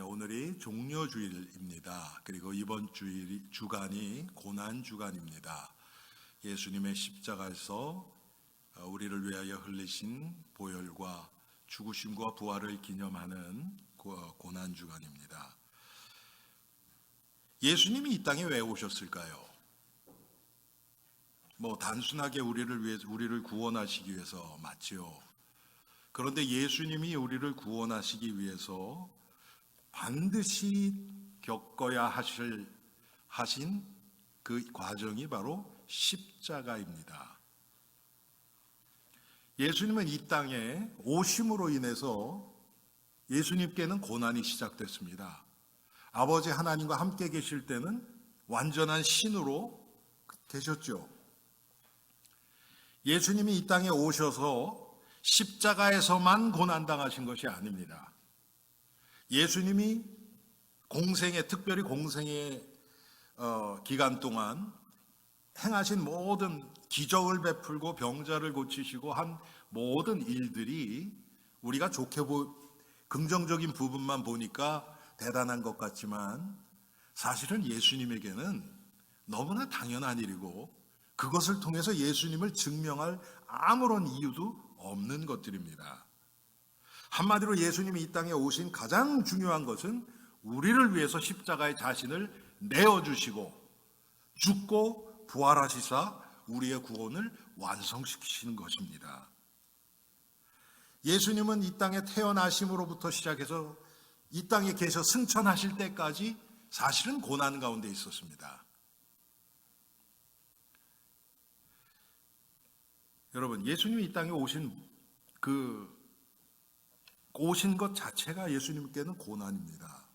오늘이 종려주일입니다. 그리고 이번 주간이 고난주간입니다. 예수님의 십자가에서 우리를 위하여 흘리신 보혈과 죽으심과 부활을 기념하는 고난주간입니다. 예수님이 이 땅에 왜 오셨을까요? 단순하게 우리를 구원하시기 위해서 맞지요. 그런데 예수님이 우리를 구원하시기 위해서 반드시 겪어야 하신 그 과정이 바로 십자가입니다. 예수님은 이 땅에 오심으로 인해서 예수님께는 고난이 시작됐습니다. 아버지 하나님과 함께 계실 때는 완전한 신으로 계셨죠. 예수님이 이 땅에 오셔서 십자가에서만 고난당하신 것이 아닙니다. 예수님이 특별히 공생의 기간 동안 행하신 모든 기적을 베풀고 병자를 고치시고 한 모든 일들이 우리가 긍정적인 부분만 보니까 대단한 것 같지만 사실은 예수님에게는 너무나 당연한 일이고 그것을 통해서 예수님을 증명할 아무런 이유도 없는 것들입니다. 한마디로 예수님이 이 땅에 오신 가장 중요한 것은 우리를 위해서 십자가에 자신을 내어주시고 죽고 부활하시사 우리의 구원을 완성시키시는 것입니다. 예수님은 이 땅에 태어나심으로부터 시작해서 이 땅에 계셔 승천하실 때까지 사실은 고난 가운데 있었습니다. 여러분, 예수님이 이 땅에 오신 것 자체가 예수님께는 고난입니다.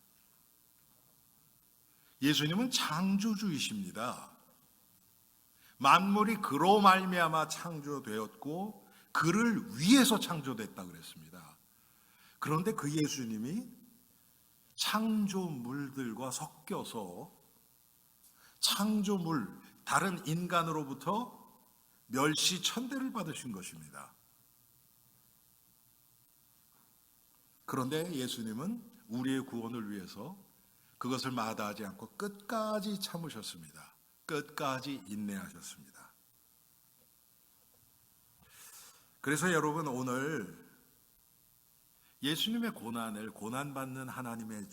예수님은 창조주이십니다. 만물이 그로 말미암아 창조되었고 그를 위해서 창조됐다 그랬습니다. 그런데 그 예수님이 창조물들과 섞여서 다른 인간으로부터 멸시천대를 받으신 것입니다. 그런데 예수님은 우리의 구원을 위해서 그것을 마다하지 않고 끝까지 참으셨습니다. 끝까지 인내하셨습니다. 그래서 여러분, 오늘 예수님의 고난받는 하나님의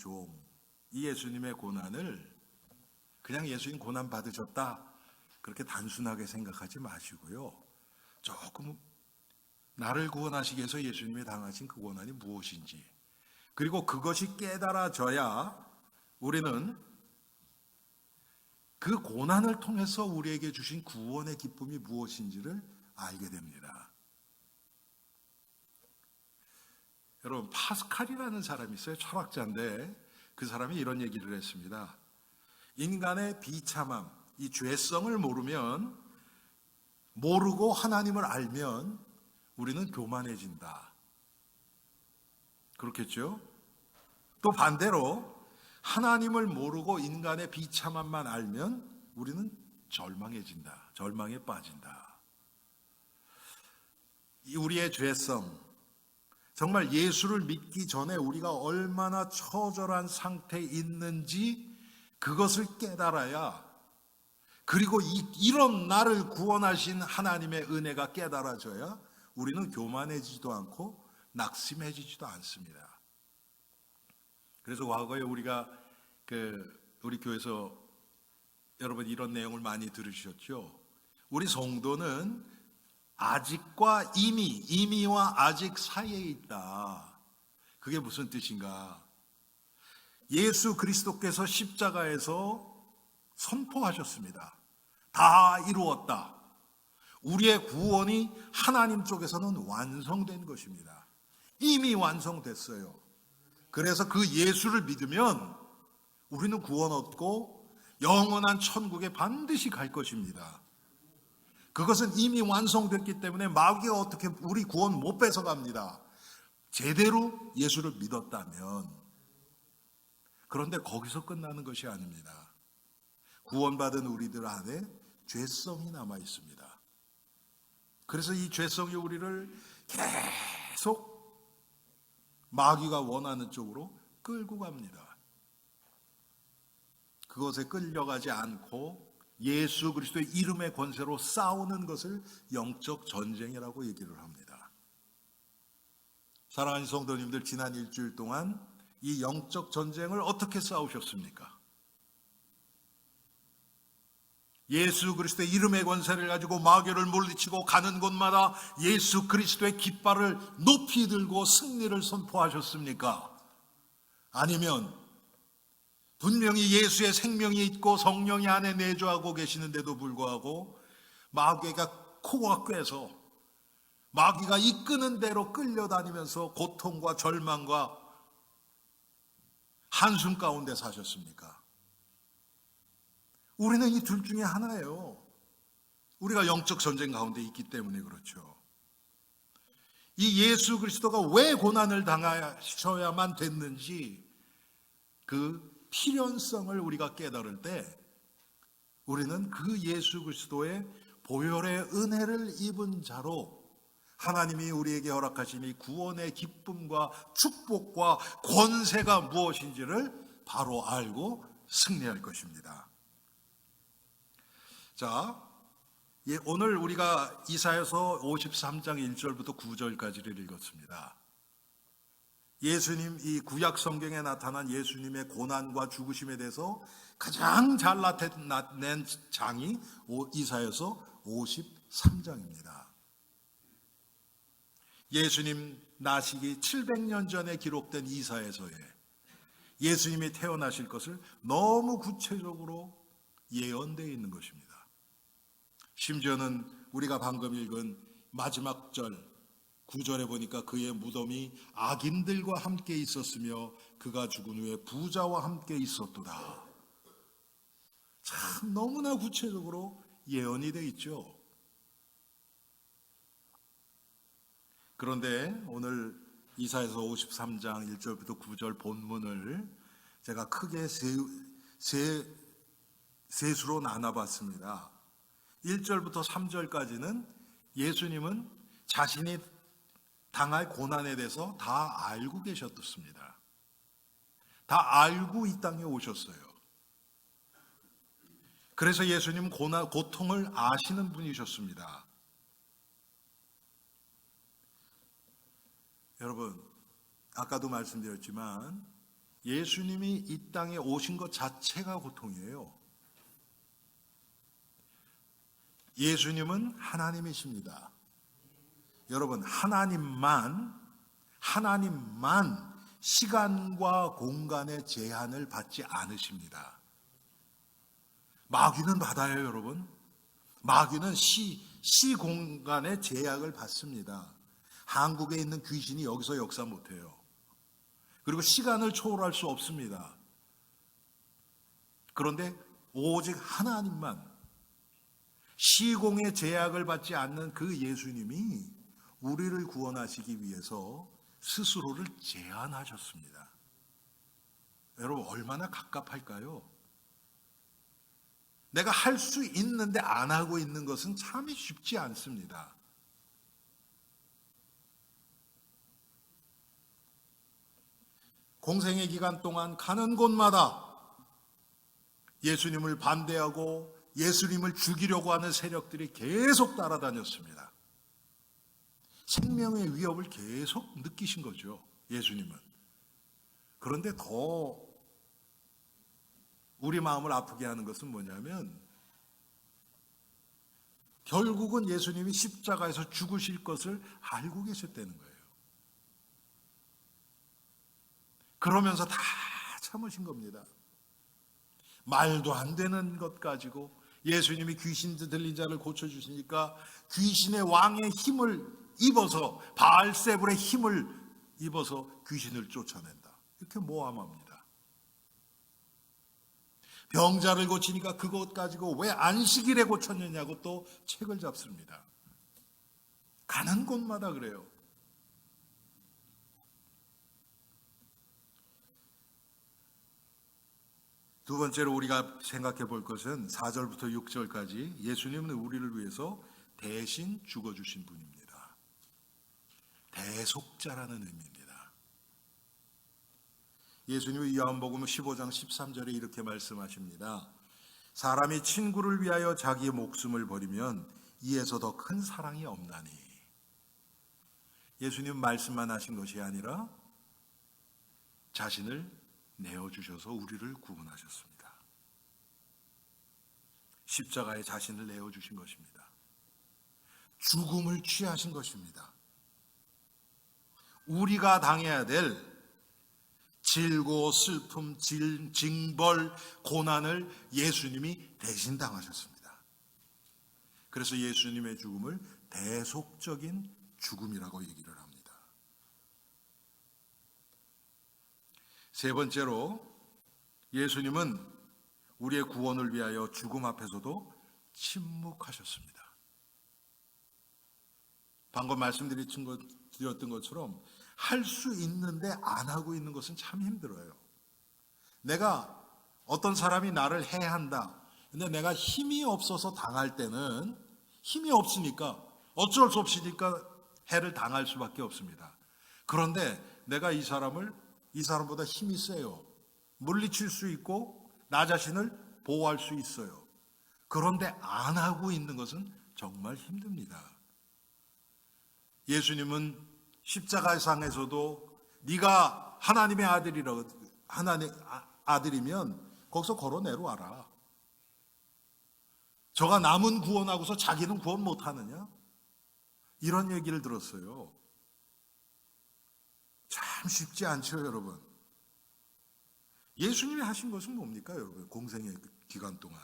이 예수님의 고난을 그냥 예수님 고난 받으셨다 그렇게 단순하게 생각하지 마시고요. 조금 나를 구원하시기 위해서 예수님이 당하신 그 고난이 무엇인지, 그리고 그것이 깨달아져야 우리는 그 고난을 통해서 우리에게 주신 구원의 기쁨이 무엇인지를 알게 됩니다. 여러분, 파스칼이라는 사람이 있어요. 철학자인데 그 사람이 이런 얘기를 했습니다. 인간의 비참함, 이 죄성을 모르고 하나님을 알면 우리는 교만해진다. 그렇겠죠? 또 반대로 하나님을 모르고 인간의 비참함만 알면 우리는 절망해진다. 절망에 빠진다. 우리의 죄성, 정말 예수를 믿기 전에 우리가 얼마나 처절한 상태에 있는지 그것을 깨달아야, 그리고 이런 나를 구원하신 하나님의 은혜가 깨달아져야 우리는 교만해지지도 않고 낙심해지지도 않습니다. 그래서 과거에 우리가 우리 교회에서 여러분 이런 내용을 많이 들으셨죠? 우리 성도는 아직과 이미와 아직 사이에 있다. 그게 무슨 뜻인가? 예수 그리스도께서 십자가에서 선포하셨습니다. 다 이루었다. 우리의 구원이 하나님 쪽에서는 완성된 것입니다. 이미 완성됐어요. 그래서 그 예수를 믿으면 우리는 구원 얻고 영원한 천국에 반드시 갈 것입니다. 그것은 이미 완성됐기 때문에 마귀가 어떻게 우리 구원 못 뺏어갑니다. 제대로 예수를 믿었다면. 그런데 거기서 끝나는 것이 아닙니다. 구원받은 우리들 안에 죄성이 남아 있습니다. 그래서 이 죄성이 우리를 계속 마귀가 원하는 쪽으로 끌고 갑니다. 그것에 끌려가지 않고 예수 그리스도의 이름의 권세로 싸우는 것을 영적 전쟁이라고 얘기를 합니다. 사랑하는 성도님들, 지난 일주일 동안 이 영적 전쟁을 어떻게 싸우셨습니까? 예수 그리스도의 이름의 권세를 가지고 마귀를 물리치고 가는 곳마다 예수 그리스도의 깃발을 높이 들고 승리를 선포하셨습니까? 아니면 분명히 예수의 생명이 있고 성령이 안에 내주하고 계시는데도 불구하고 마귀가 코가 꿰서 마귀가 이끄는 대로 끌려다니면서 고통과 절망과 한숨 가운데 사셨습니까? 우리는 이 둘 중에 하나예요. 우리가 영적 전쟁 가운데 있기 때문에 그렇죠. 이 예수 그리스도가 왜 고난을 당하셔야만 됐는지 그 필연성을 우리가 깨달을 때 우리는 그 예수 그리스도의 보혈의 은혜를 입은 자로 하나님이 우리에게 허락하신 이 구원의 기쁨과 축복과 권세가 무엇인지를 바로 알고 승리할 것입니다. 자, 오늘 우리가 이사야서 53장 1절부터 9절까지를 읽었습니다. 예수님, 이 구약 성경에 나타난 예수님의 고난과 죽으심에 대해서 가장 잘 나타낸 장이 이사야서 53장입니다. 예수님 나시기 700년 전에 기록된 이사야서에 예수님이 태어나실 것을 너무 구체적으로 예언되어 있는 것입니다. 심지어는 우리가 방금 읽은 마지막 절 9절에 보니까 그의 무덤이 악인들과 함께 있었으며 그가 죽은 후에 부자와 함께 있었도다. 참 너무나 구체적으로 예언이 되어 있죠. 그런데 오늘 이사야서 53장 1절부터 9절 본문을 제가 크게 셋으로 나눠봤습니다. 1절부터 3절까지는 예수님은 자신이 당할 고난에 대해서 다 알고 계셨습니다. 다 알고 이 땅에 오셨어요. 그래서 예수님은 고통을 아시는 분이셨습니다. 여러분, 아까도 말씀드렸지만 예수님이 이 땅에 오신 것 자체가 고통이에요. 예수님은 하나님이십니다. 여러분, 하나님만 시간과 공간의 제한을 받지 않으십니다. 마귀는 받아요, 여러분. 마귀는 시공간의 제약을 받습니다. 한국에 있는 귀신이 여기서 역사 못해요. 그리고 시간을 초월할 수 없습니다. 그런데 오직 하나님만, 시공의 제약을 받지 않는 그 예수님이 우리를 구원하시기 위해서 스스로를 제한하셨습니다. 여러분, 얼마나 갑갑할까요? 내가 할 수 있는데 안 하고 있는 것은 참 쉽지 않습니다. 공생의 기간 동안 가는 곳마다 예수님을 반대하고 예수님을 죽이려고 하는 세력들이 계속 따라다녔습니다. 생명의 위협을 계속 느끼신 거죠, 예수님은. 그런데 더 우리 마음을 아프게 하는 것은 뭐냐면 결국은 예수님이 십자가에서 죽으실 것을 알고 계셨다는 거예요. 그러면서 다 참으신 겁니다. 말도 안 되는 것 가지고 예수님이 귀신 들린 자를 고쳐주시니까 귀신의 왕의 힘을 입어서, 바알세불의 힘을 입어서 귀신을 쫓아낸다. 이렇게 모함합니다. 병자를 고치니까 그것 가지고 왜 안식일에 고쳤느냐고 또 책을 잡습니다. 가는 곳마다 그래요. 두 번째로 우리가 생각해 볼 것은 4절부터 6절까지 예수님은 우리를 위해서 대신 죽어주신 분입니다. 대속자라는 의미입니다. 예수님이 요한복음 15장 13절에 이렇게 말씀하십니다. 사람이 친구를 위하여 자기의 목숨을 버리면 이에서 더 큰 사랑이 없나니. 예수님 말씀만 하신 것이 아니라 자신을 내어주셔서 우리를 구원하셨습니다. 십자가에 자신을 내어주신 것입니다. 죽음을 취하신 것입니다. 우리가 당해야 될 질고 슬픔, 징벌, 고난을 예수님이 대신 당하셨습니다. 그래서 예수님의 죽음을 대속적인 죽음이라고 얘기를 합니다. 세 번째로 예수님은 우리의 구원을 위하여 죽음 앞에서도 침묵하셨습니다. 방금 말씀드렸던 것처럼 할 수 있는데 안 하고 있는 것은 참 힘들어요. 내가 어떤 사람이 나를 해한다. 근데 내가 힘이 없어서 당할 때는 힘이 없으니까 어쩔 수 없으니까 해를 당할 수밖에 없습니다. 그런데 내가 이 사람보다 힘이 세요. 물리칠 수 있고 나 자신을 보호할 수 있어요. 그런데 안 하고 있는 것은 정말 힘듭니다. 예수님은 십자가상에서도 네가 하나님의 아들이면 거기서 걸어 내려와라. 저가 남은 구원하고서 자기는 구원 못하느냐? 이런 얘기를 들었어요. 참 쉽지 않죠, 여러분. 예수님이 하신 것은 뭡니까, 여러분? 공생의 기간 동안.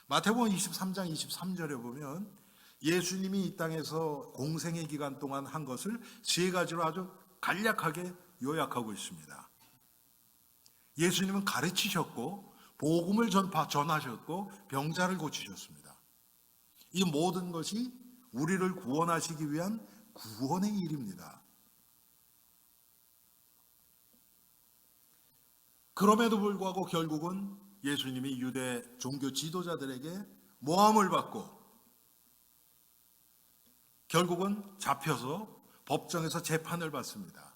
마태복음 23장 23절에 보면 예수님이 이 땅에서 공생의 기간 동안 한 것을 세 가지로 아주 간략하게 요약하고 있습니다. 예수님은 가르치셨고 복음을 전하셨고 병자를 고치셨습니다. 이 모든 것이 우리를 구원하시기 위한 구원의 일입니다. 그럼에도 불구하고 결국은 예수님이 유대 종교 지도자들에게 모함을 받고 결국은 잡혀서 법정에서 재판을 받습니다.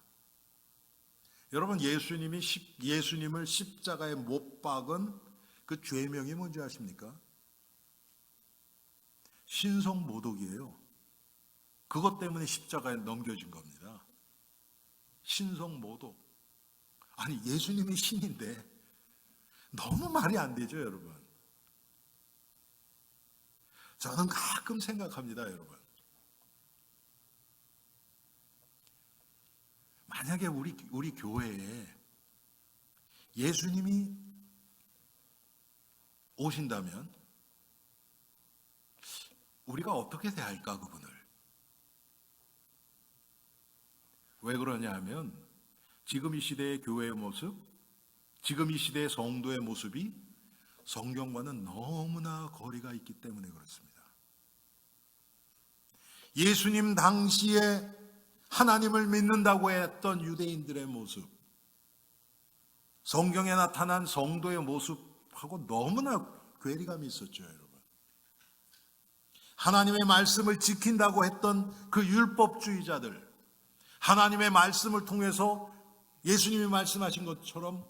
여러분, 예수님을 십자가에 못 박은 그 죄명이 뭔지 아십니까? 신성모독이에요. 그것 때문에 십자가에 넘겨진 겁니다. 신성모독. 아니, 예수님이 신인데 너무 말이 안 되죠, 여러분. 저는 가끔 생각합니다, 여러분. 만약에 우리 교회에 예수님이 오신다면 우리가 어떻게 대할까, 그분을? 왜 그러냐 하면 지금 이 시대의 교회의 모습, 지금 이 시대의 성도의 모습이 성경과는 너무나 거리가 있기 때문에 그렇습니다. 예수님 당시에 하나님을 믿는다고 했던 유대인들의 모습, 성경에 나타난 성도의 모습하고 너무나 괴리감이 있었죠, 여러분. 하나님의 말씀을 지킨다고 했던 그 율법주의자들, 하나님의 말씀을 통해서 예수님이 말씀하신 것처럼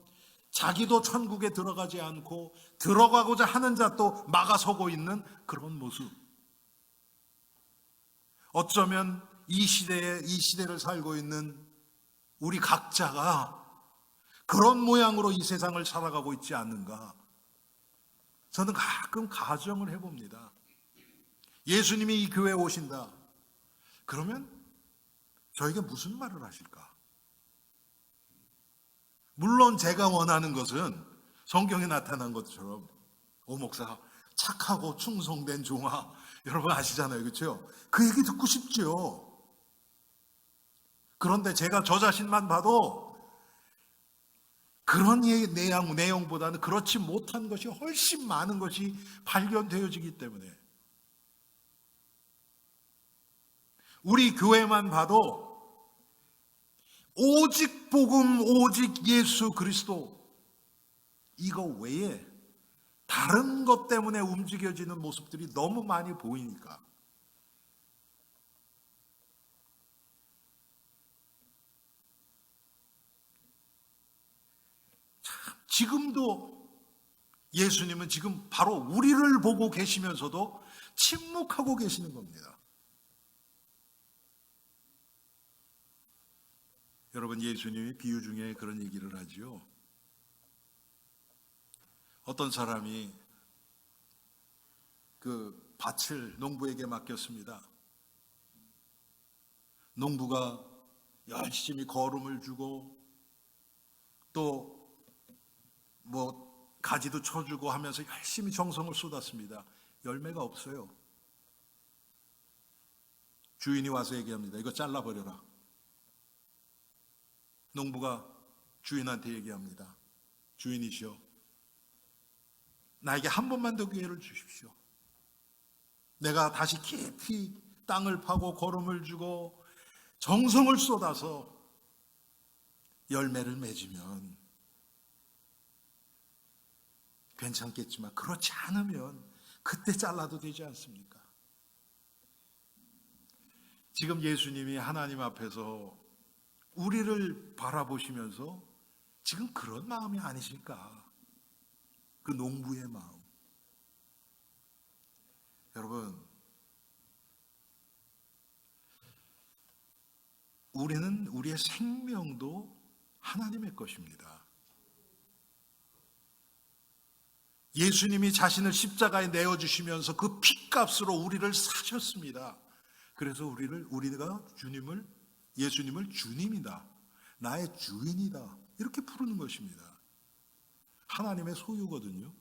자기도 천국에 들어가지 않고 들어가고자 하는 자 또 막아서고 있는 그런 모습. 어쩌면 이 시대를 살고 있는 우리 각자가 그런 모양으로 이 세상을 살아가고 있지 않는가. 저는 가끔 가정을 해봅니다. 예수님이 이 교회에 오신다. 그러면 저에게 무슨 말을 하실까? 물론 제가 원하는 것은 성경에 나타난 것처럼 목사 착하고 충성된 종아, 여러분 아시잖아요, 그렇죠? 그 얘기 듣고 싶죠. 그런데 제가 저 자신만 봐도 그런 내용보다는 그렇지 못한 것이 훨씬 많은 것이 발견되어지기 때문에 우리 교회만 봐도 오직 복음, 오직 예수 그리스도, 이거 외에 다른 것 때문에 움직여지는 모습들이 너무 많이 보이니까 지금도 예수님은 지금 바로 우리를 보고 계시면서도 침묵하고 계시는 겁니다. 여러분, 예수님이 비유 중에 그런 얘기를 하지요. 어떤 사람이 그 밭을 농부에게 맡겼습니다. 농부가 열심히 거름을 주고 또 가지도 쳐주고 하면서 열심히 정성을 쏟았습니다. 열매가 없어요. 주인이 와서 얘기합니다. 이거 잘라버려라. 농부가 주인한테 얘기합니다. 주인이시여, 나에게 한 번만 더 기회를 주십시오. 내가 다시 깊이 땅을 파고 거름을 주고 정성을 쏟아서 열매를 맺으면 괜찮겠지만 그렇지 않으면 그때 잘라도 되지 않습니까? 지금 예수님이 하나님 앞에서 우리를 바라보시면서 지금 그런 마음이 아니실까? 그 농부의 마음. 여러분, 우리는 우리의 생명도 하나님의 것입니다. 예수님이 자신을 십자가에 내어주시면서 그 핏값으로 우리를 사셨습니다. 그래서 우리가 예수님을 주님이다, 나의 주인이다, 이렇게 부르는 것입니다. 하나님의 소유거든요.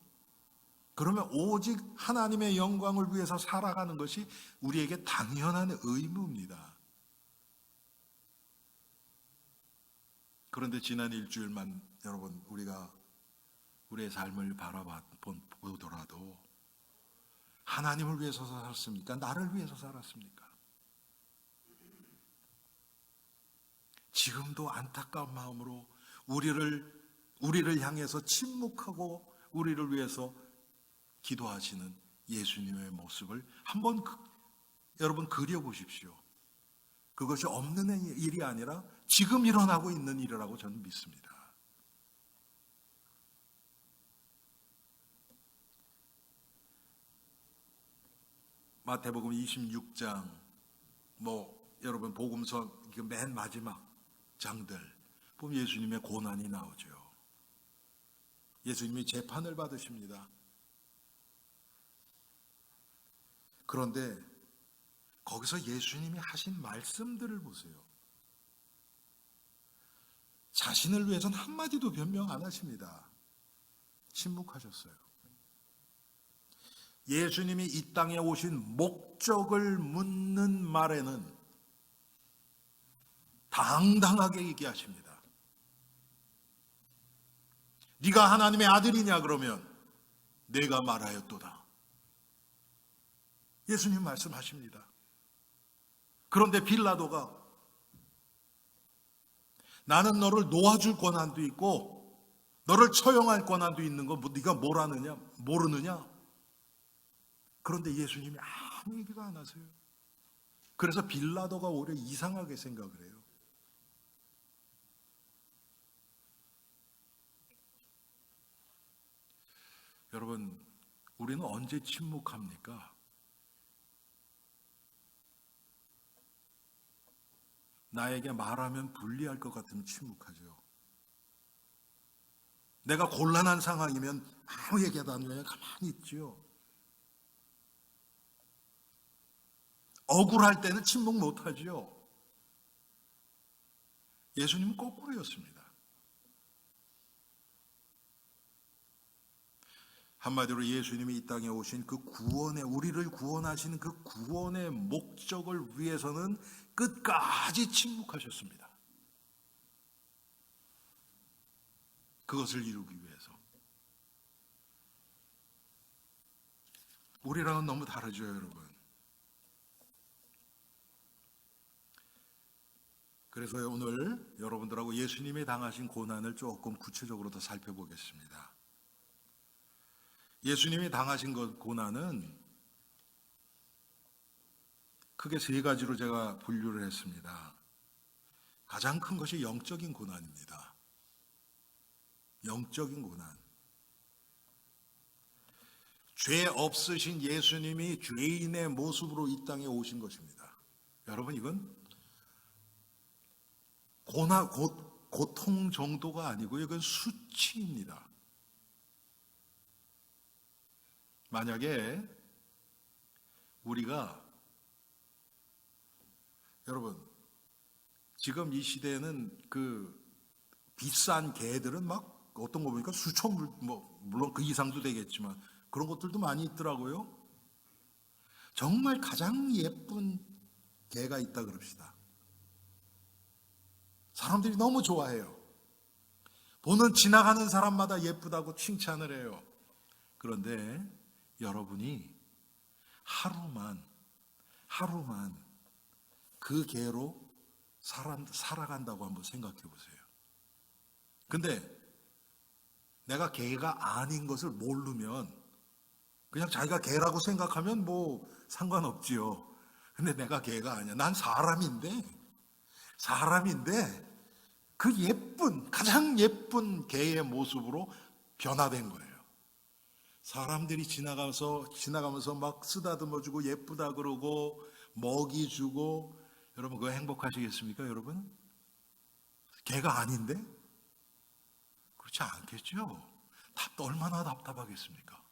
그러면 오직 하나님의 영광을 위해서 살아가는 것이 우리에게 당연한 의무입니다. 그런데 지난 일주일만 여러분 우리가 우리의 삶을 바라보더라도 하나님을 위해서 살았습니까? 나를 위해서 살았습니까? 지금도 안타까운 마음으로 우리를 향해서 침묵하고 우리를 위해서 기도하시는 예수님의 모습을 한번 여러분 그려보십시오. 그것이 없는 일이 아니라 지금 일어나고 있는 일이라고 저는 믿습니다. 마태복음 26장, 여러분 복음서 맨 마지막 장들 보면 예수님의 고난이 나오죠. 예수님이 재판을 받으십니다. 그런데 거기서 예수님이 하신 말씀들을 보세요. 자신을 위해서는 한마디도 변명 안 하십니다. 침묵하셨어요. 예수님이 이 땅에 오신 목적을 묻는 말에는 당당하게 얘기하십니다. 네가 하나님의 아들이냐 그러면 내가 말하였도다. 예수님 말씀하십니다. 그런데 빌라도가 나는 너를 놓아줄 권한도 있고 너를 처형할 권한도 있는 거 네가 뭘 아느냐? 모르느냐? 그런데 예수님이 아무 얘기가 안 하세요. 그래서 빌라도가 오히려 이상하게 생각을 해요. 여러분, 우리는 언제 침묵합니까? 나에게 말하면 불리할 것 같으면 침묵하죠. 내가 곤란한 상황이면 아무 얘기도 안 해요. 가만히 있죠. 억울할 때는 침묵 못하죠. 예수님은 거꾸로였습니다. 한마디로 예수님이 이 땅에 오신 그 우리를 구원하시는 그 구원의 목적을 위해서는 끝까지 침묵하셨습니다. 그것을 이루기 위해서. 우리랑은 너무 다르죠, 여러분. 그래서 오늘 여러분들하고 예수님이 당하신 고난을 조금 구체적으로 더 살펴보겠습니다. 예수님이 당하신 고난은 크게 세 가지로 제가 분류를 했습니다. 가장 큰 것이 영적인 고난입니다. 영적인 고난. 죄 없으신 예수님이 죄인의 모습으로 이 땅에 오신 것입니다. 여러분, 이건 고통 정도가 아니고요. 이건 수치입니다. 만약에 우리가, 여러분, 지금 이 시대에는 그 비싼 개들은 막 어떤 거 보니까 수천 불, 물론 그 이상도 되겠지만 그런 것들도 많이 있더라고요. 정말 가장 예쁜 개가 있다 그럽시다. 사람들이 너무 좋아해요. 보는 지나가는 사람마다 예쁘다고 칭찬을 해요. 그런데 여러분이 하루만 그 개로 살아간다고 한번 생각해 보세요. 근데 내가 개가 아닌 것을 모르면 그냥 자기가 개라고 생각하면 뭐 상관없지요. 근데 내가 개가 아니야. 난 사람인데 그 가장 예쁜 개의 모습으로 변화된 거예요. 사람들이 지나가면서 막 쓰다듬어주고 예쁘다 그러고 먹이 주고, 여러분 그거 행복하시겠습니까, 여러분? 개가 아닌데? 그렇지 않겠죠? 얼마나 답답하겠습니까?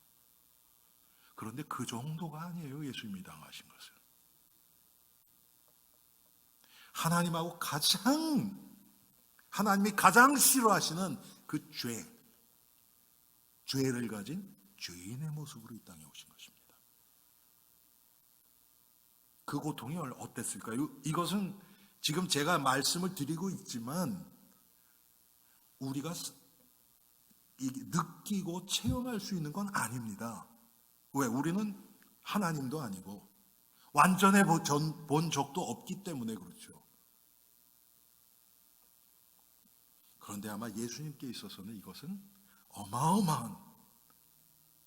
그런데 그 정도가 아니에요, 예수님이 당하신 것은. 하나님이 가장 싫어하시는 그 죄를 가진 죄인의 모습으로 이 땅에 오신 것입니다. 그 고통이 어땠을까요? 이것은 지금 제가 말씀을 드리고 있지만 우리가 느끼고 체험할 수 있는 건 아닙니다. 왜? 우리는 하나님도 아니고 완전해 본 적도 없기 때문에 그렇죠. 그런데 아마 예수님께 있어서는 이것은 어마어마한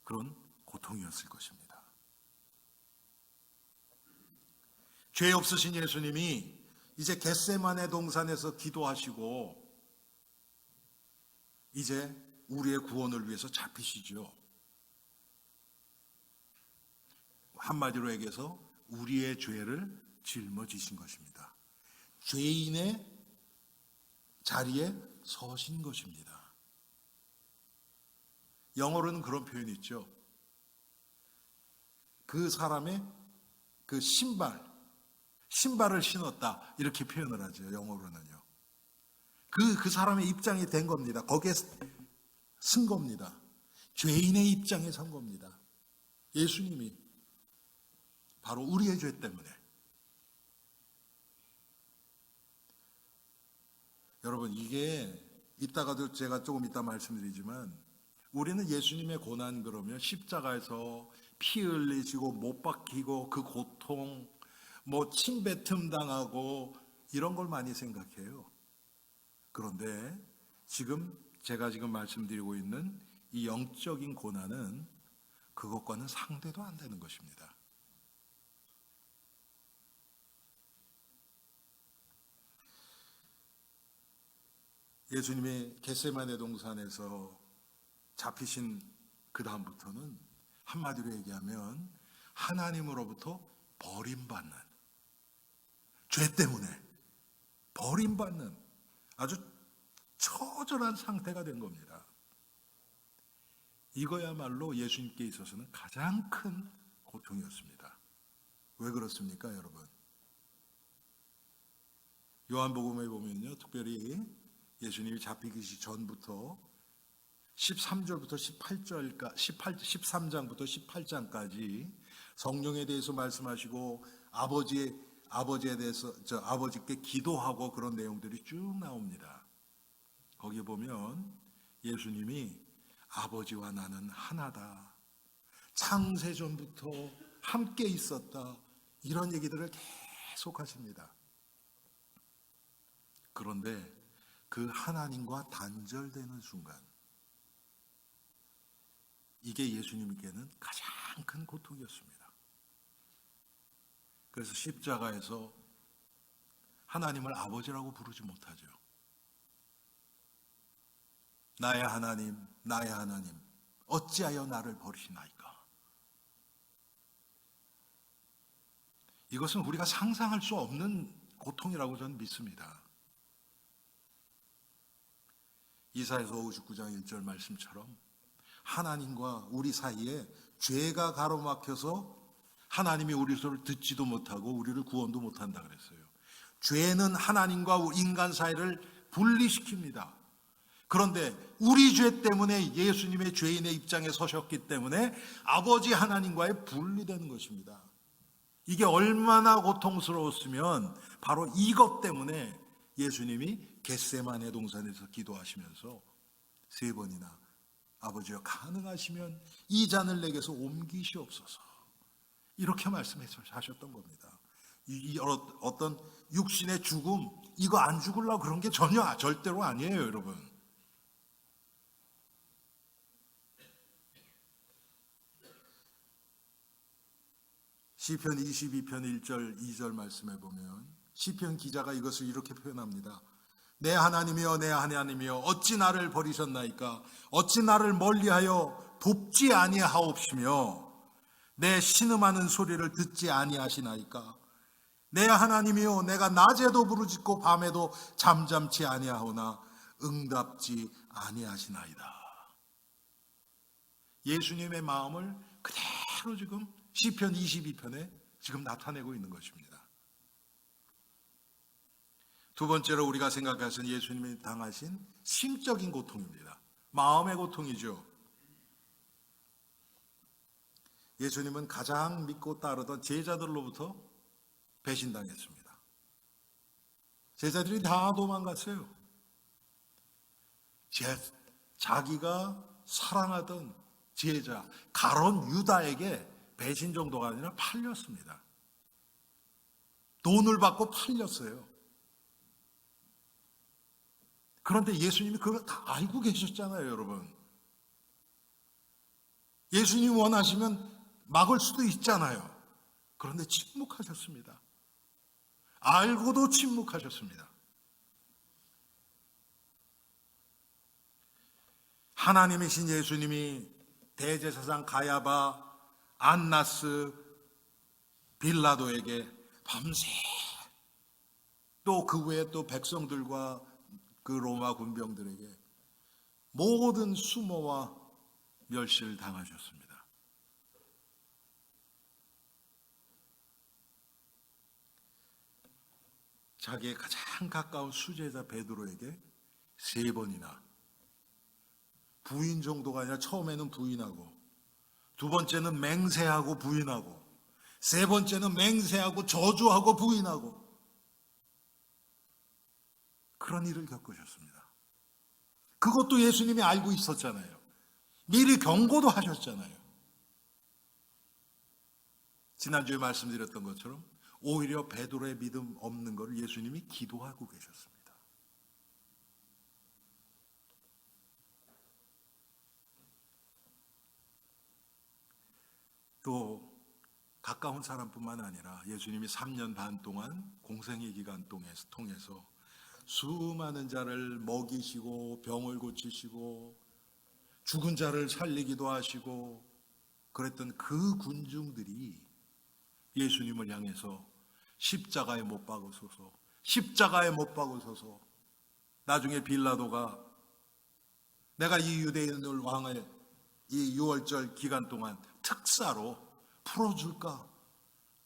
그런 고통이었을 것입니다. 죄 없으신 예수님이 이제 겟세마네 동산에서 기도하시고 이제 우리의 구원을 위해서 잡히시죠. 한마디로 얘기해서 우리의 죄를 짊어지신 것입니다. 죄인의 자리에 서신 것입니다. 영어로는 그런 표현이 있죠. 그 사람의 그 신발을 신었다, 이렇게 표현을 하죠. 영어로는요. 그 사람의 입장이 된 겁니다. 거기에 쓴 겁니다. 죄인의 입장에 선 겁니다. 예수님이 바로 우리의 죄 때문에. 여러분, 이게 이따가도 제가 조금 이따 말씀드리지만 우리는 예수님의 고난 그러면 십자가에서 피 흘리시고 못 박히고 그 고통, 침뱉음 당하고 이런 걸 많이 생각해요. 그런데 제가 지금 말씀드리고 있는 이 영적인 고난은 그것과는 상대도 안 되는 것입니다. 예수님이 겟세마네 동산에서 잡히신 그 다음부터는 한마디로 얘기하면 하나님으로부터 버림받는, 죄 때문에 버림받는 아주 처절한 상태가 된 겁니다. 이거야말로 예수님께 있어서는 가장 큰 고통이었습니다. 왜 그렇습니까, 여러분? 요한복음에 보면요, 특별히 예수님이 잡히기 전부터 13절부터 13장부터 18장까지 성령에 대해서 말씀하시고 아버지에 대해서 아버지께 기도하고 그런 내용들이 쭉 나옵니다. 거기에 보면 예수님이 아버지와 나는 하나다, 창세전부터 함께 있었다, 이런 얘기들을 계속 하십니다. 그런데 그 하나님과 단절되는 순간, 이게 예수님께는 가장 큰 고통이었습니다. 그래서 십자가에서 하나님을 아버지라고 부르지 못하죠. 나의 하나님, 나의 하나님, 어찌하여 나를 버리시나이까? 이것은 우리가 상상할 수 없는 고통이라고 저는 믿습니다. 이사야서 59장 1절 말씀처럼 하나님과 우리 사이에 죄가 가로막혀서 하나님이 우리 소리를 듣지도 못하고 우리를 구원도 못한다 그랬어요. 죄는 하나님과 인간 사이를 분리시킵니다. 그런데 우리 죄 때문에 예수님의 죄인의 입장에 서셨기 때문에 아버지 하나님과의 분리되는 것입니다. 이게 얼마나 고통스러웠으면 바로 이것 때문에 예수님이 겟세마네 동산에서 기도하시면서 3번이나 아버지여 가능하시면 이 잔을 내게서 옮기시옵소서 이렇게 말씀하셨던 겁니다. 이 어떤 육신의 죽음 이거 안 죽으려고 그런 게 전혀 절대로 아니에요, 여러분. 시편 22편 1절 2절 말씀해 보면 시편 기자가 이것을 이렇게 표현합니다. 내 하나님이여 내 하나님이여 어찌 나를 버리셨나이까? 어찌 나를 멀리하여 돕지 아니하옵시며 내 신음하는 소리를 듣지 아니하시나이까? 내 하나님이여 내가 낮에도 부르짖고 밤에도 잠잠치 아니하오나 응답지 아니하시나이다. 예수님의 마음을 그대로 지금 시편 22편에 지금 나타내고 있는 것입니다. 두 번째로 우리가 생각하신 예수님이 당하신 심적인 고통입니다. 마음의 고통이죠. 예수님은 가장 믿고 따르던 제자들로부터 배신당했습니다. 제자들이 다 도망갔어요. 자기가 사랑하던 제자 가론 유다에게 배신 정도가 아니라 팔렸습니다. 돈을 받고 팔렸어요. 그런데 예수님이 그걸 다 알고 계셨잖아요, 여러분. 예수님이 원하시면 막을 수도 있잖아요. 그런데 침묵하셨습니다. 알고도 침묵하셨습니다. 하나님이신 예수님이 대제사장 가야바, 안나스, 빌라도에게 밤새 또 그 외에 또 백성들과 그 로마 군병들에게 모든 수모와 멸시를 당하셨습니다. 자기의 가장 가까운 수제자 베드로에게 3번이나 부인 정도가 아니라 처음에는 부인하고 두 번째는 맹세하고 부인하고 세 번째는 맹세하고 저주하고 부인하고 그런 일을 겪으셨습니다. 그것도 예수님이 알고 있었잖아요. 미리 경고도 하셨잖아요. 지난주에 말씀드렸던 것처럼 오히려 베드로의 믿음 없는 것을 예수님이 기도하고 계셨습니다. 또 가까운 사람뿐만 아니라 예수님이 3년 반 동안 공생의 기간 통해서 수많은 자를 먹이시고 병을 고치시고 죽은 자를 살리기도 하시고 그랬던 그 군중들이 예수님을 향해서 십자가에 못 박으소서, 십자가에 못 박으소서. 나중에 빌라도가 내가 이 유대인을 왕의 이 6월절 기간 동안 특사로 풀어줄까?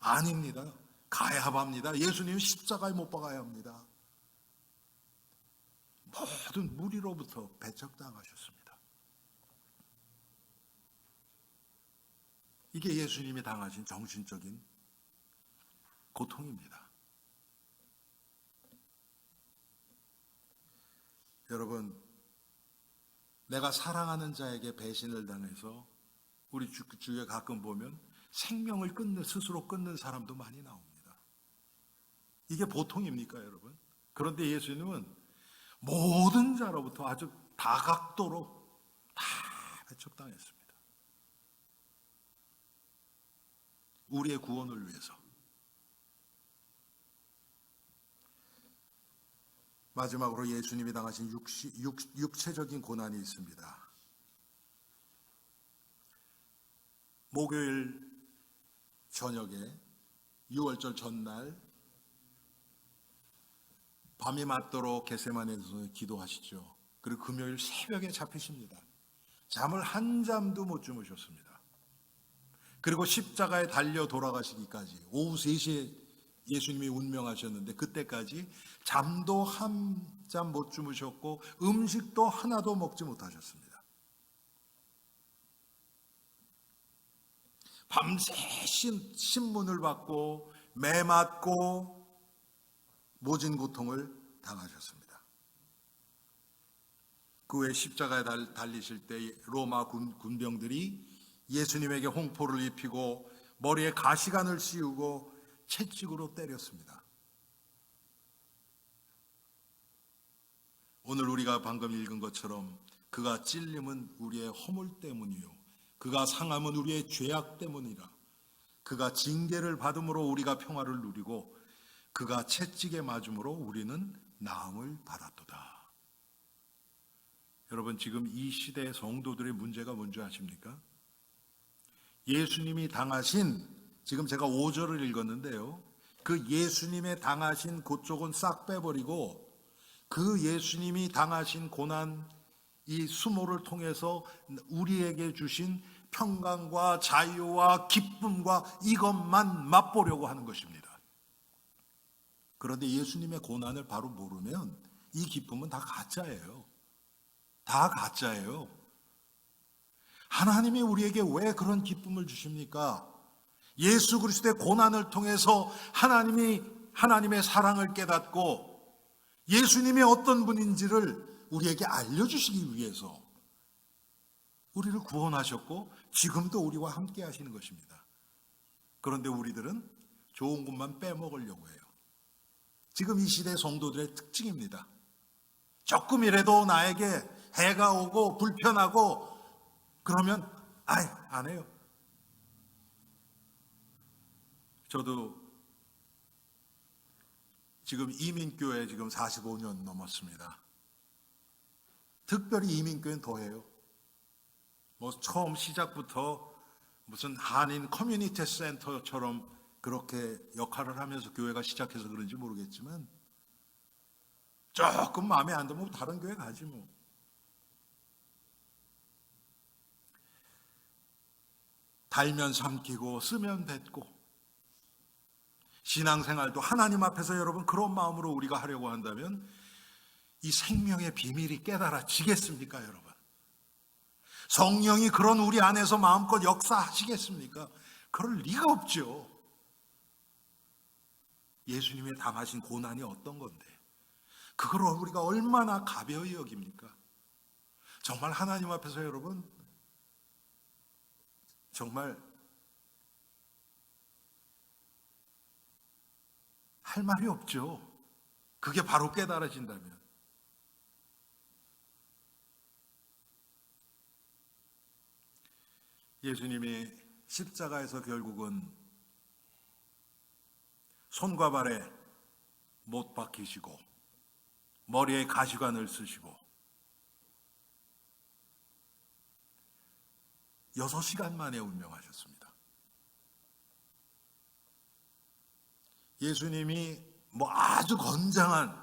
아닙니다. 가야 합니다. 예수님은 십자가에 못 박아야 합니다. 모든 무리로부터 배척당하셨습니다. 이게 예수님이 당하신 정신적인 고통입니다. 여러분, 내가 사랑하는 자에게 배신을 당해서 우리 주위에 가끔 보면 생명을 스스로 끊는 사람도 많이 나옵니다. 이게 보통입니까, 여러분? 그런데 예수님은 모든 자로부터 아주 다각도로 다 배척당했습니다. 우리의 구원을 위해서. 마지막으로 예수님이 당하신 육체적인 고난이 있습니다. 목요일 저녁에 6월절 전날 밤이 맞도록 겟세마네에서 기도하시죠. 그리고 금요일 새벽에 잡히십니다. 잠을 한 잠도 못 주무셨습니다. 그리고 십자가에 달려 돌아가시기까지 오후 3시에 예수님이 운명하셨는데 그때까지 잠도 한 잠 못 주무셨고 음식도 하나도 먹지 못하셨습니다. 밤새 신문을 받고 매 맞고 모진 고통을 당하셨습니다. 그 후에 십자가에 달리실 때 로마 군병들이 예수님에게 홍포를 입히고 머리에 가시관을 씌우고 채찍으로 때렸습니다. 오늘 우리가 방금 읽은 것처럼 그가 찔림은 우리의 허물 때문이요 그가 상함은 우리의 죄악 때문이라. 그가 징계를 받음으로 우리가 평화를 누리고 그가 채찍에 맞음으로 우리는 나음을 받았도다. 여러분, 지금 이 시대의 성도들의 문제가 뭔지 아십니까? 예수님이 당하신, 지금 제가 5절을 읽었는데요, 그 예수님의 당하신 그쪽은 싹 빼버리고 그 예수님이 당하신 고난, 이 수모를 통해서 우리에게 주신 평강과 자유와 기쁨과 이것만 맛보려고 하는 것입니다. 그런데 예수님의 고난을 바로 모르면 이 기쁨은 다 가짜예요. 다 가짜예요. 하나님이 우리에게 왜 그런 기쁨을 주십니까? 예수 그리스도의 고난을 통해서 하나님의 사랑을 깨닫고 예수님이 어떤 분인지를 우리에게 알려주시기 위해서 우리를 구원하셨고 지금도 우리와 함께 하시는 것입니다. 그런데 우리들은 좋은 것만 빼먹으려고 해요. 지금 이 시대 성도들의 특징입니다. 조금이라도 나에게 해가 오고 불편하고 그러면 안 해요. 저도 지금 이민교회 지금 45년 넘었습니다. 특별히 이민교회는 더해요. 처음 시작부터 무슨 한인 커뮤니티 센터처럼 그렇게 역할을 하면서 교회가 시작해서 그런지 모르겠지만 조금 마음에 안 들면 다른 교회 가지 뭐. 달면 삼키고 쓰면 뱉고 신앙생활도 하나님 앞에서 여러분 그런 마음으로 우리가 하려고 한다면 이 생명의 비밀이 깨달아지겠습니까, 여러분? 성령이 그런 우리 안에서 마음껏 역사하시겠습니까? 그럴 리가 없죠. 예수님의 당하신 고난이 어떤 건데 그걸 우리가 얼마나 가벼이 여깁니까? 정말 하나님 앞에서 여러분 정말 할 말이 없죠. 그게 바로 깨달아진다면. 예수님이 십자가에서 결국은 손과 발에 못 박히시고 머리에 가시관을 쓰시고 6시간 만에 운명하셨습니다. 예수님이 아주 건장한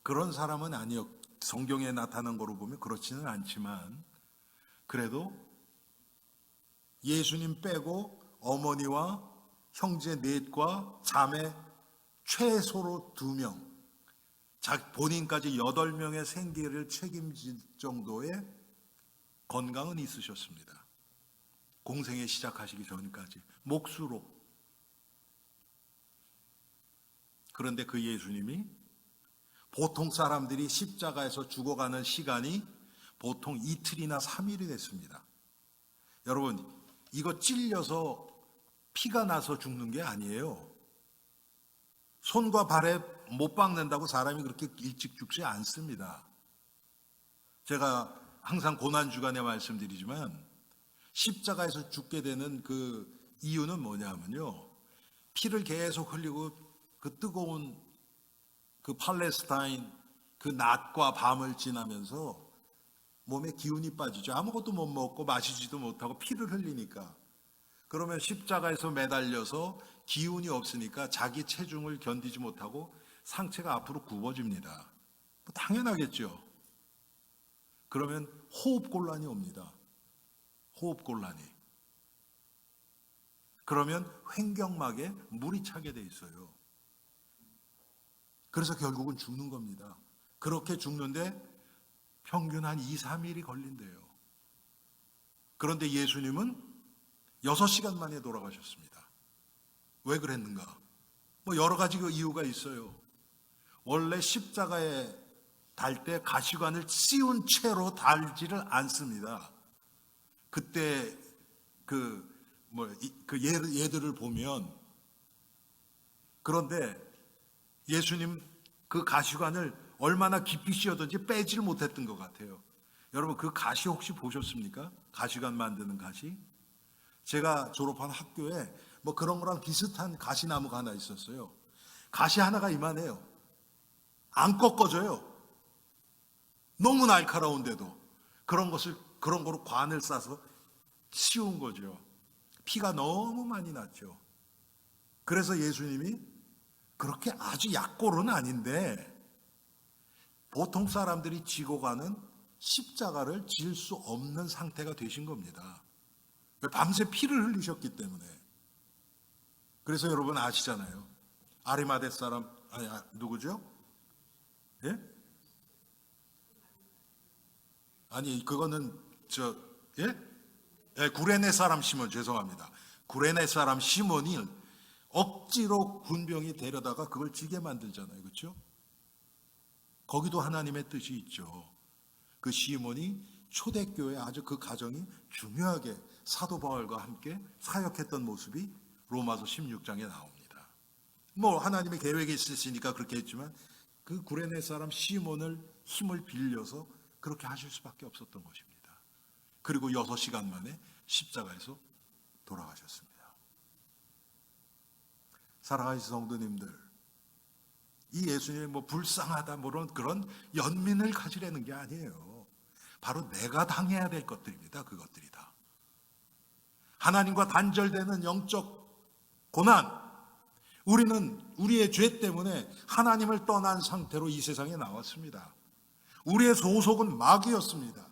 그런 사람은 아니었, 성경에 나타난 거로 보면 그렇지는 않지만 그래도 예수님 빼고 어머니와 형제 넷과 자매 최소로 2명, 본인까지 8명의 생계를 책임질 정도의 건강은 있으셨습니다. 공생에 시작하시기 전까지 몫으로. 그런데 그 예수님이 보통 사람들이 십자가에서 죽어가는 시간이 보통 이틀이나 3일이 됐습니다. 여러분, 이거 찔려서 피가 나서 죽는 게 아니에요. 손과 발에 못 박는다고 사람이 그렇게 일찍 죽지 않습니다. 제가 항상 고난주간에 말씀드리지만 십자가에서 죽게 되는 그 이유는 뭐냐면요, 피를 계속 흘리고 그 뜨거운 그 팔레스타인 그 낮과 밤을 지나면서 몸에 기운이 빠지죠. 아무것도 못 먹고 마시지도 못하고 피를 흘리니까. 그러면 십자가에서 매달려서 기운이 없으니까 자기 체중을 견디지 못하고 상체가 앞으로 굽어집니다. 당연하겠죠. 그러면 호흡곤란이 옵니다. 호흡곤란이. 그러면 횡격막에 물이 차게 돼 있어요. 그래서 결국은 죽는 겁니다. 그렇게 죽는데 평균 한 2, 3일이 걸린대요. 그런데 예수님은 6시간 만에 돌아가셨습니다. 왜 그랬는가? 뭐 여러 가지 그 이유가 있어요. 원래 십자가에 달 때 가시관을 씌운 채로 달지를 않습니다. 그때 얘들을 보면, 그런데 예수님 그 가시관을 얼마나 깊이 씌웠든지 빼지를 못했던 것 같아요. 여러분 그 가시 혹시 보셨습니까? 가시관 만드는 가시? 제가 졸업한 학교에 뭐 그런 거랑 비슷한 가시나무가 하나 있었어요. 가시 하나가 이만해요. 안 꺾어져요. 너무 날카로운데도 그런 거로 관을 싸서 씌운 거죠. 피가 너무 많이 났죠. 그래서 예수님이 그렇게 아주 약골은 아닌데 보통 사람들이 지고 가는 십자가를 질 수 없는 상태가 되신 겁니다. 밤새 피를 흘리셨기 때문에. 그래서 여러분 아시잖아요. 아리마대 사람, 누구죠? 예? 아니, 그거는, 구레네 사람 시몬, 죄송합니다. 구레네 사람 시몬이 억지로 군병이 데려다가 그걸 지게 만들잖아요. 그렇죠? 거기도 하나님의 뜻이 있죠. 그 시몬이 초대교회 아주 그 가정이 중요하게 사도 바울과 함께 사역했던 모습이 로마서 16장에 나옵니다. 뭐 하나님의 계획이 있으시니까 그렇게 했지만 그 구레네 사람 시몬을 힘을 빌려서 그렇게 하실 수밖에 없었던 것입니다. 그리고 6시간 만에 십자가에서 돌아가셨습니다. 사랑하는 성도님들, 이 예수님이 뭐 불쌍하다 그런 연민을 가지려는 게 아니에요. 바로 내가 당해야 될 것들입니다. 그것들이 다. 하나님과 단절되는 영적 고난. 우리는 우리의 죄 때문에 하나님을 떠난 상태로 이 세상에 나왔습니다. 우리의 소속은 마귀였습니다.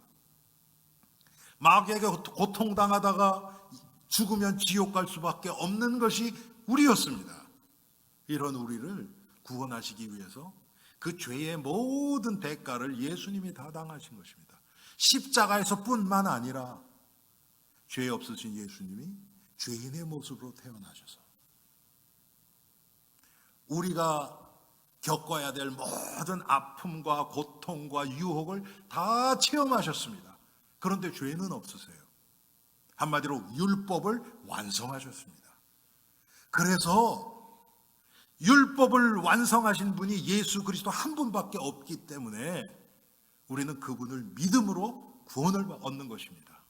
마귀에게 고통당하다가 죽으면 지옥 갈 수밖에 없는 것이 우리였습니다. 이런 우리를 구원하시기 위해서 그 죄의 모든 대가를 예수님이 다 당하신 것입니다. 십자가에서 뿐만 아니라 죄 없으신 예수님이 죄인의 모습으로 태어나셔서 우리가 겪어야 될 모든 아픔과 고통과 유혹을 다 체험하셨습니다. 그런데 죄는 없으세요. 한마디로 율법을 완성하셨습니다. 그래서 율법을 완성하신 분이 예수 그리스도 한 분밖에 없기 때문에 우리는 그분을 믿음으로 구원을 얻는 것입니다.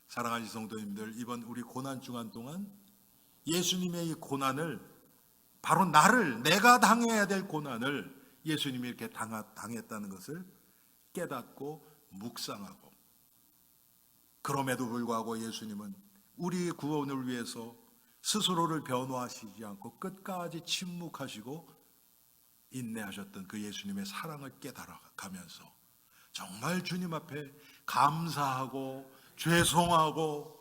사랑하는 성도님들, 이번 우리 고난 주간 동안 예수님의 이 고난을, 바로 내가 당해야 될 고난을 예수님이 이렇게 당했다는 것을 깨닫고 묵상하고, 그럼에도 불구하고 예수님은 우리의 구원을 위해서 스스로를 변호하시지 않고 끝까지 침묵하시고 인내하셨던 그 예수님의 사랑을 깨달아가면서 정말 주님 앞에 감사하고 죄송하고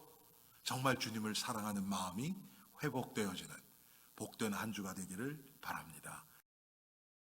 정말 주님을 사랑하는 마음이 회복되어지는 복된 한 주가 되기를 바랍니다.